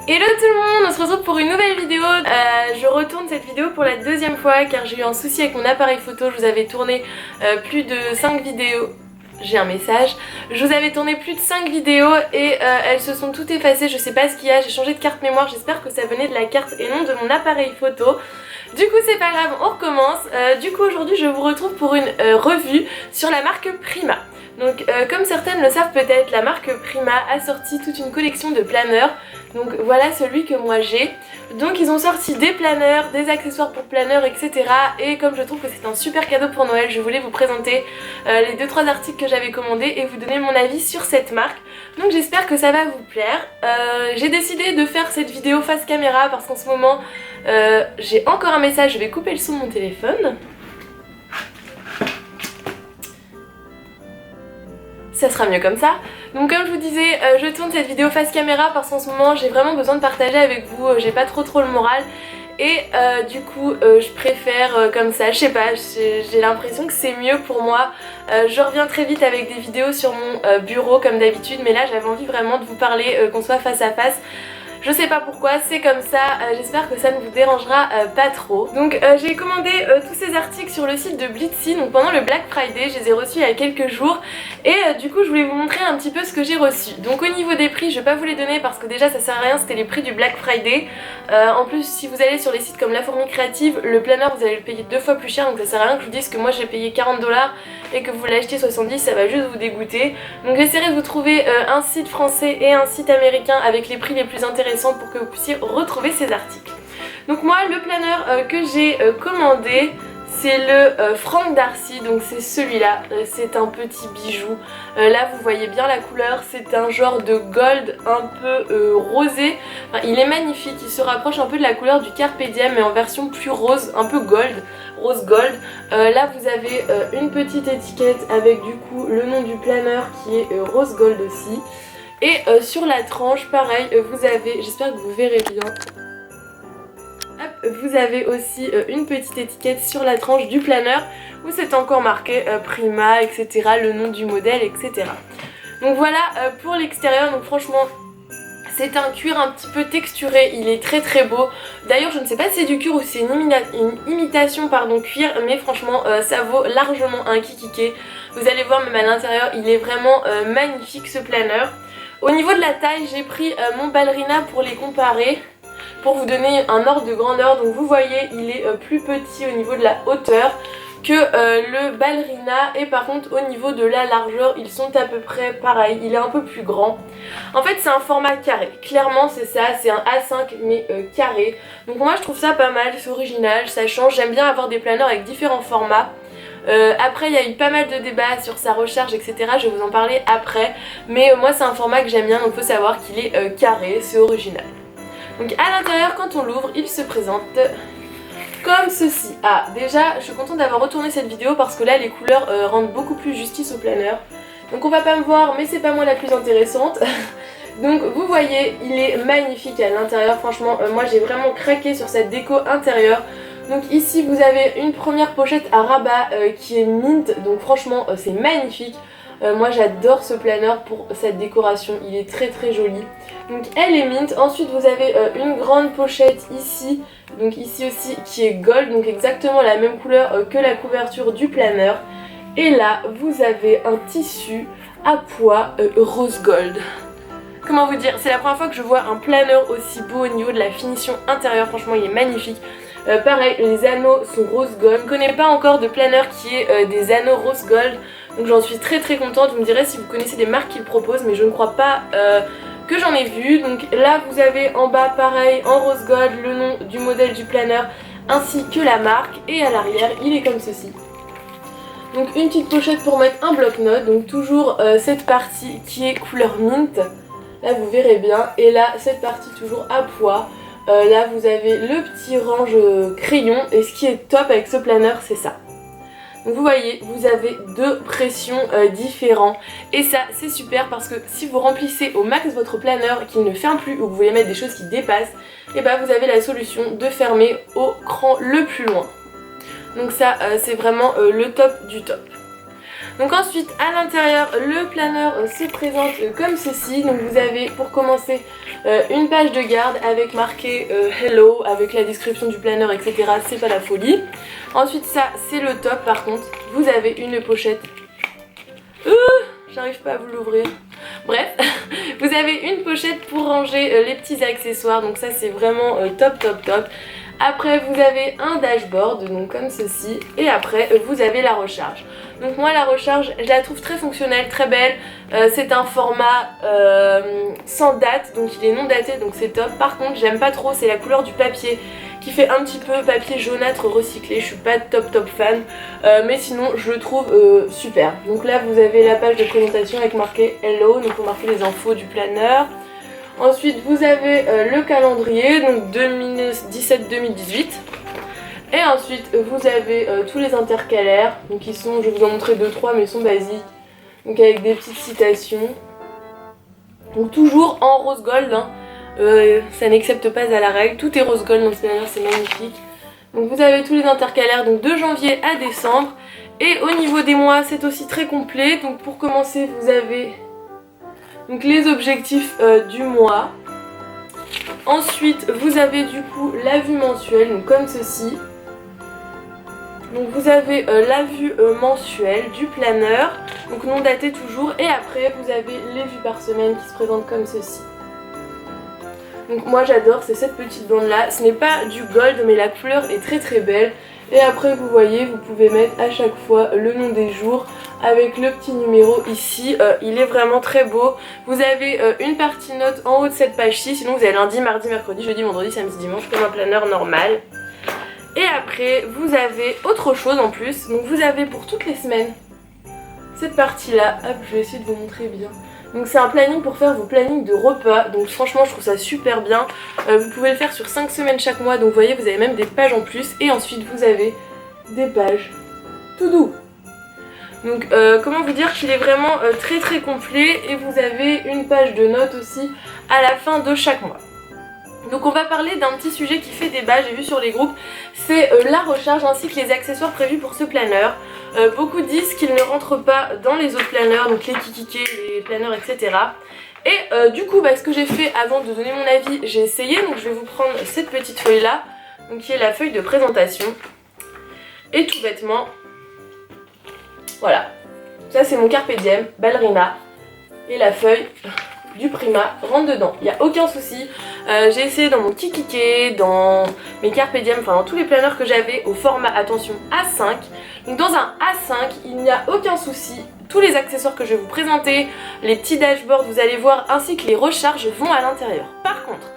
Hello tout le monde, on se retrouve pour une nouvelle vidéo. Je retourne cette vidéo pour la deuxième fois car j'ai eu un souci avec mon appareil photo. Je vous avais tourné plus de 5 vidéos. J'ai un message. Je vous avais tourné plus de 5 vidéos et elles se sont toutes effacées. Je sais pas ce qu'il y a, j'ai changé de carte mémoire. J'espère que ça venait de la carte et non de mon appareil photo. Du coup c'est pas grave, on recommence. Du coup aujourd'hui je vous retrouve pour une revue sur la marque Prima. Donc comme certaines le savent peut-être, la marque Prima a sorti toute une collection de planeurs. Donc voilà celui que moi j'ai. Donc ils ont sorti des planeurs, des accessoires pour planeurs, etc. Et comme je trouve que c'est un super cadeau pour Noël, je voulais vous présenter les 2-3 articles que j'avais commandés et vous donner mon avis sur cette marque. Donc j'espère que ça va vous plaire. J'ai décidé de faire cette vidéo face caméra parce qu'en ce moment j'ai encore un message, je vais couper le son de mon téléphone. Ça sera mieux comme ça. Donc comme je vous disais, je tourne cette vidéo face caméra parce qu'en ce moment j'ai vraiment besoin de partager avec vous, j'ai pas trop le moral. Et du coup je préfère comme ça, je sais pas, j'ai l'impression que c'est mieux pour moi. Je reviens très vite avec des vidéos sur mon bureau comme d'habitude, mais là j'avais envie vraiment de vous parler, qu'on soit face à face. Je sais pas pourquoi, c'est comme ça, j'espère que ça ne vous dérangera pas trop. Donc j'ai commandé tous ces articles sur le site de Blitsy, donc pendant le Black Friday, je les ai reçus il y a quelques jours. Et du coup je voulais vous montrer un petit peu ce que j'ai reçu. Donc au niveau des prix, je vais pas vous les donner parce que déjà ça sert à rien, c'était les prix du Black Friday. En plus si vous allez sur les sites comme La Fourmi Créative, le planeur vous allez le payer 2 fois plus cher, donc ça sert à rien que je vous dise que moi j'ai payé 40 $ et que vous l'achetiez 70, ça va juste vous dégoûter. Donc j'essaierai de vous trouver un site français et un site américain avec les prix les plus intéressants pour que vous puissiez retrouver ces articles. Donc moi le planeur que j'ai commandé, c'est le Frank Darcy, donc c'est celui-là, c'est un petit bijou. Là vous voyez bien la couleur, c'est un genre de gold un peu rosé. Enfin, il est magnifique, il se rapproche un peu de la couleur du Carpe Diem mais en version plus rose, un peu gold, rose gold. Là vous avez une petite étiquette avec du coup le nom du planeur qui est rose gold aussi. Et sur la tranche, pareil, vous avez, j'espère que vous verrez bien, hop, vous avez aussi une petite étiquette sur la tranche du planeur où c'est encore marqué Prima, etc., le nom du modèle, etc. Donc voilà pour l'extérieur, donc franchement c'est un cuir un petit peu texturé, il est très beau. D'ailleurs je ne sais pas si c'est du cuir ou si c'est une imitation pardon, cuir, mais franchement ça vaut largement un kikiki. Vous allez voir même à l'intérieur, il est vraiment magnifique ce planeur. Au niveau de la taille, j'ai pris mon ballerina pour les comparer, pour vous donner un ordre de grandeur. Donc vous voyez, il est plus petit au niveau de la hauteur que le ballerina, et par contre au niveau de la largeur, ils sont à peu près pareils, il est un peu plus grand. En fait c'est un format carré, clairement c'est ça, c'est un A5 mais carré. Donc moi je trouve ça pas mal, c'est original, ça change, j'aime bien avoir des planeurs avec différents formats. Après il y a eu pas mal de débats sur sa recharge etc, je vais vous en parler après, mais moi c'est un format que j'aime bien, donc il faut savoir qu'il est carré, c'est original. Donc à l'intérieur quand on l'ouvre il se présente comme ceci. Ah déjà je suis contente d'avoir retourné cette vidéo parce que là les couleurs rendent beaucoup plus justice au planeur. Donc on va pas me voir mais c'est pas moi la plus intéressante. Donc vous voyez il est magnifique à l'intérieur, franchement moi j'ai vraiment craqué sur cette déco intérieure. Donc ici vous avez une première pochette à rabat qui est mint, donc franchement c'est magnifique. Moi j'adore ce planeur pour cette décoration, il est très joli. Donc elle est mint, ensuite vous avez une grande pochette ici, donc ici aussi qui est gold, donc exactement la même couleur que la couverture du planeur. Et là vous avez un tissu à pois rose gold. Comment vous dire, c'est la première fois que je vois un planeur aussi beau au niveau de la finition intérieure, franchement il est magnifique. Pareil, les anneaux sont rose gold. Je ne connais pas encore de planeur qui est des anneaux rose gold, donc j'en suis très contente. Vous me direz si vous connaissez des marques qui le proposent, mais je ne crois pas que j'en ai vu. Donc là vous avez en bas pareil en rose gold le nom du modèle du planeur ainsi que la marque, et à l'arrière il est comme ceci. Donc une petite pochette pour mettre un bloc-notes, donc toujours cette partie qui est couleur mint, là vous verrez bien, et là cette partie toujours à pois. Là vous avez le petit range crayon, et ce qui est top avec ce planeur c'est ça. Donc vous voyez, vous avez deux pressions différents, et ça c'est super parce que si vous remplissez au max votre planeur qu'il ne ferme plus ou que vous voulez mettre des choses qui dépassent, et bah vous avez la solution de fermer au cran le plus loin. Donc ça c'est vraiment le top du top. Donc ensuite à l'intérieur le planeur se présente comme ceci. Donc vous avez pour commencer une page de garde avec marqué hello avec la description du planeur etc. C'est pas la folie. Ensuite ça c'est le top par contre. Vous avez une pochette. J'arrive pas à vous l'ouvrir. Bref, vous avez une pochette pour ranger les petits accessoires. Donc ça c'est vraiment top top top. Après vous avez un dashboard donc comme ceci. Et après vous avez la recharge. Donc moi la recharge je la trouve très fonctionnelle, très belle. C'est un format sans date donc il est non daté donc c'est top. Par contre j'aime pas trop, c'est la couleur du papier qui fait un petit peu papier jaunâtre recyclé. Je suis pas top fan mais sinon je le trouve super. Donc là vous avez la page de présentation avec marqué hello, donc pour marquer les infos du planeur. Ensuite vous avez le calendrier donc 2017-2018. Et ensuite vous avez tous les intercalaires, donc ils sont, je vais vous en montrer 2-3 mais ils sont basiques, donc avec des petites citations, donc toujours en rose gold, hein. Ça n'excepte pas à la règle, tout est rose gold dans ce planeur, c'est magnifique. Donc vous avez tous les intercalaires donc de janvier à décembre, et au niveau des mois c'est aussi très complet, donc pour commencer vous avez donc les objectifs du mois. Ensuite vous avez du coup la vue mensuelle, donc comme ceci. Donc vous avez la vue mensuelle du planeur, donc non daté toujours, et après vous avez les vues par semaine qui se présentent comme ceci. Donc moi j'adore, c'est cette petite bande là, ce n'est pas du gold mais la couleur est très belle. Et après vous voyez, vous pouvez mettre à chaque fois le nom des jours avec le petit numéro ici, il est vraiment très beau. Vous avez une partie note en haut de cette page-ci, sinon vous avez lundi, mardi, mercredi, jeudi, vendredi, samedi, dimanche comme un planeur normal. Et après vous avez autre chose en plus, donc vous avez pour toutes les semaines cette partie là, hop je vais essayer de vous montrer bien. Donc c'est un planning pour faire vos plannings de repas, donc franchement je trouve ça super bien. Vous pouvez le faire sur 5 semaines chaque mois, donc vous voyez vous avez même des pages en plus. Et ensuite vous avez des pages tout doux. Donc comment vous dire qu'il est vraiment très complet. Et vous avez une page de notes aussi à la fin de chaque mois. Donc on va parler d'un petit sujet qui fait débat, j'ai vu sur les groupes, c'est la recharge ainsi que les accessoires prévus pour ce planeur. Beaucoup disent qu'ils ne rentrent pas dans les autres planeurs, donc les kikikés, les planeurs, etc. Et du coup, ce que j'ai fait avant de donner mon avis, j'ai essayé, donc je vais vous prendre cette petite feuille là, donc qui est la feuille de présentation. Et tout bêtement, voilà, ça c'est mon Carpe Diem, ballerina, et la feuille du Prima rentre dedans, il n'y a aucun souci. J'ai essayé dans mon Kikiki, dans mes Carpe Diem, enfin dans tous les planeurs que j'avais au format, attention, A5. Donc dans un A5, il n'y a aucun souci. Tous les accessoires que je vais vous présenter, les petits dashboards, vous allez voir, ainsi que les recharges vont à l'intérieur. Par contre,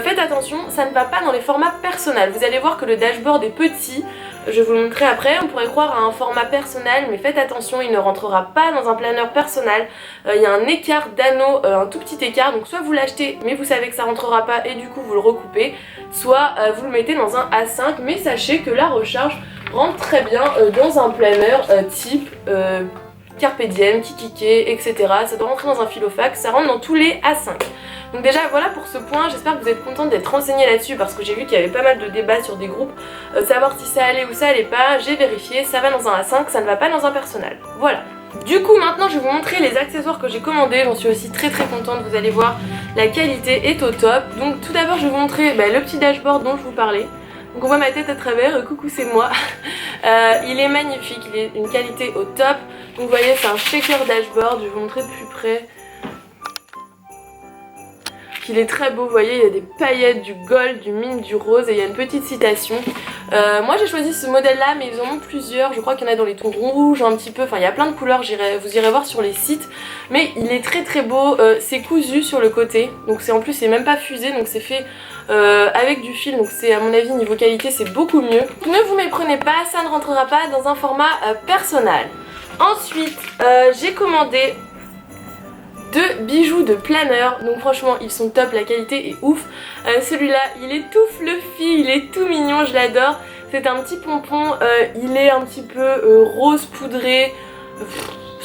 faites attention, ça ne va pas dans les formats personnels. Vous allez voir que le dashboard est petit. Je vais vous le montrer après, on pourrait croire à un format personnel, mais faites attention, il ne rentrera pas dans un planeur personnel. Il y a un écart d'anneau, un tout petit écart, donc soit vous l'achetez, mais vous savez que ça rentrera pas et du coup vous le recoupez, soit vous le mettez dans un A5, mais sachez que la recharge rentre très bien dans un planeur type Carpe Diem, Kikiki, etc. Ça doit rentrer dans un Filofax, ça rentre dans tous les A5. Donc déjà voilà pour ce point, j'espère que vous êtes contente d'être renseignée là-dessus parce que j'ai vu qu'il y avait pas mal de débats sur des groupes, savoir si ça allait ou ça allait pas, j'ai vérifié, ça va dans un A5, ça ne va pas dans un personnel. Voilà. Du coup maintenant je vais vous montrer les accessoires que j'ai commandés, j'en suis aussi très contente, vous allez voir, la qualité est au top. Donc tout d'abord je vais vous montrer le petit dashboard dont je vous parlais. Donc on voit ma tête à travers, coucou c'est moi. Il est magnifique, il est une qualité au top. Donc vous voyez c'est un shaker dashboard, je vais vous montrer de plus près. Il est très beau, vous voyez, il y a des paillettes, du gold, du mine, du rose et il y a une petite citation. Moi j'ai choisi ce modèle là mais ils en ont plusieurs, je crois qu'il y en a dans les tons rouges un petit peu, enfin il y a plein de couleurs, vous irez voir sur les sites. Mais il est très beau, c'est cousu sur le côté, donc en plus c'est même pas fusé, donc c'est fait avec du fil, donc c'est à mon avis niveau qualité c'est beaucoup mieux. Ne vous méprenez pas, ça ne rentrera pas dans un format personnel. Ensuite j'ai commandé 2 bijoux de planeur, donc franchement ils sont top, la qualité est ouf. Celui-là il est tout fluffy, il est tout mignon, je l'adore. C'est un petit pompon, il est un petit peu rose poudré,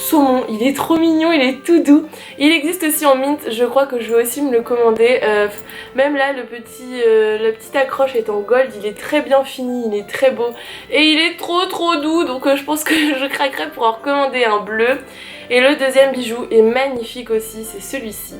saumon, il est trop mignon, il est tout doux. Il existe aussi en mint, je crois que je vais aussi me le commander. Même là la petite accroche est en gold, il est très bien fini, il est très beau. Et il est trop doux, donc je pense que je craquerai pour en recommander un bleu. Et le deuxième bijou est magnifique aussi, c'est celui-ci.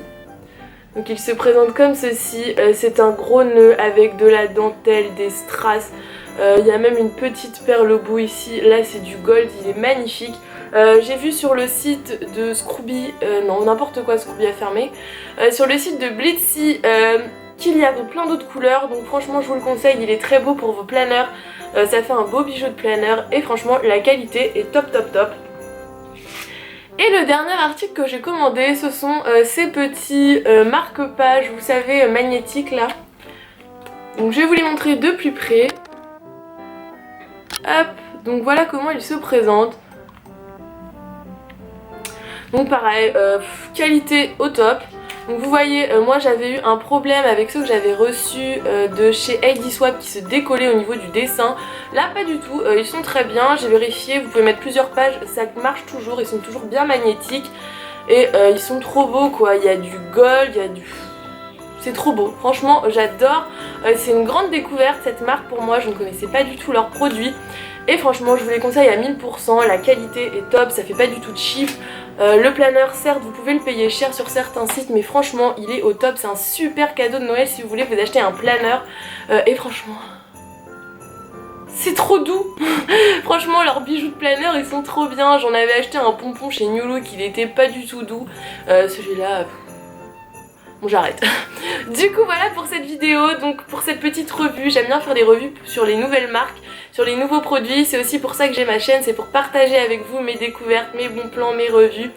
Donc il se présente comme ceci, c'est un gros nœud avec de la dentelle, des strass. Il y a même une petite perle au bout ici, là c'est du gold, il est magnifique. J'ai vu sur le site de Scrooby, non n'importe quoi, Scrooby a fermé, sur le site de Blitzy qu'il y avait plein d'autres couleurs, donc franchement je vous le conseille, il est très beau pour vos planeurs, ça fait un beau bijou de planeur et franchement la qualité est top. Et le dernier article que j'ai commandé, ce sont ces petits marque-pages, vous savez, magnétiques là. Donc je vais vous les montrer de plus près. Hop, donc voilà comment ils se présentent. Donc pareil, qualité au top. Donc vous voyez, moi j'avais eu un problème avec ceux que j'avais reçus de chez ID Swap qui se décollaient au niveau du dessin. Là pas du tout, ils sont très bien, j'ai vérifié, vous pouvez mettre plusieurs pages, ça marche toujours, ils sont toujours bien magnétiques. Et ils sont trop beaux quoi, il y a du gold, il y a du... C'est trop beau, franchement j'adore. C'est une grande découverte cette marque pour moi, je ne connaissais pas du tout leurs produits. Et franchement je vous les conseille à 1000%, la qualité est top, ça fait pas du tout cheap. Le planeur certes vous pouvez le payer cher sur certains sites mais franchement il est au top, c'est un super cadeau de Noël si vous voulez vous acheter un planeur. Et franchement c'est trop doux. Franchement leurs bijoux de planeur ils sont trop bien, j'en avais acheté un pompon chez New Look, il était pas du tout doux. Celui-là... Bon j'arrête. Du coup voilà pour cette vidéo, donc pour cette petite revue, j'aime bien faire des revues sur les nouvelles marques, sur les nouveaux produits, c'est aussi pour ça que j'ai ma chaîne, c'est pour partager avec vous mes découvertes, mes bons plans, mes revues.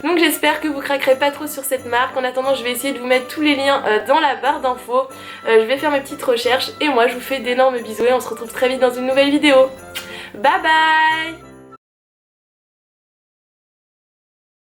Donc j'espère que vous craquerez pas trop sur cette marque, en attendant je vais essayer de vous mettre tous les liens dans la barre d'infos, je vais faire mes petites recherches et moi je vous fais d'énormes bisous et on se retrouve très vite dans une nouvelle vidéo. Bye bye.